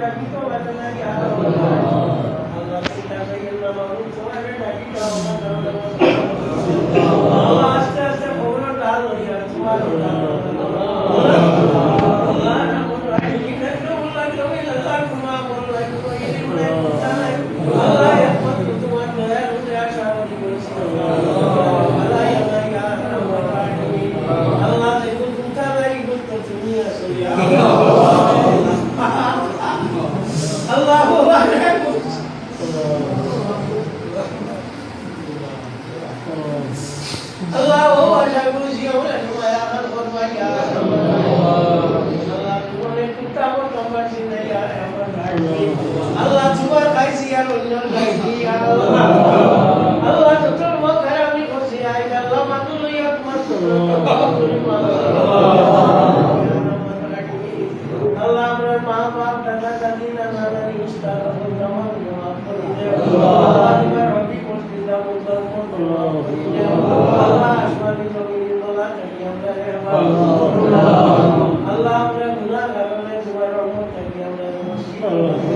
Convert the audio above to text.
ডাকি তো বাজে না ইয়া আল্লাহ চিন্তা করেন না মানুষ তোমার ডাকি তো আল্লাহ আস্তে আস্তে খবর ডাল হইয়া তোমার আল্লাহ না বলো আই কি দেখো আল্লাহ তুমি আল্লাহ তোমার বলো আই তো এই মনে আল্লাহ একমাত্র তোমার দয়ার উপরে আশা করি বলছি আল্লাহ ইয়া আল্লাহ দেখো চিন্তা নাই করতে তুমি আসো ইয়া আল্লাহু আকবার আল্লাহু আকবার বুঝিও না তোমার আখার ফরমাই ইয়া আল্লাহ তোমার চিন্তা মত আমার চিন্তা ইয়া আমার ভাই আল্লাহ তোমার কাছে আর অন্য কাছে ইয়া আল্লাহ আল্লাহ তোর মুখ আমি করছি আই আল্লাহ মাতুল ইয়া তোমার আল্লাহ আমার মা বাপ দাদা দাদি নানা নানি উস্তাদ জামান মাফ করে দে আল্লাহ তোমার রবি করতে দাও মুসলমান আল্লাহ আসমানি জমিন আল্লাহ করি আমরা আল্লাহ আমরা গুনাহ কারণে তোমার রহমত করি আমরা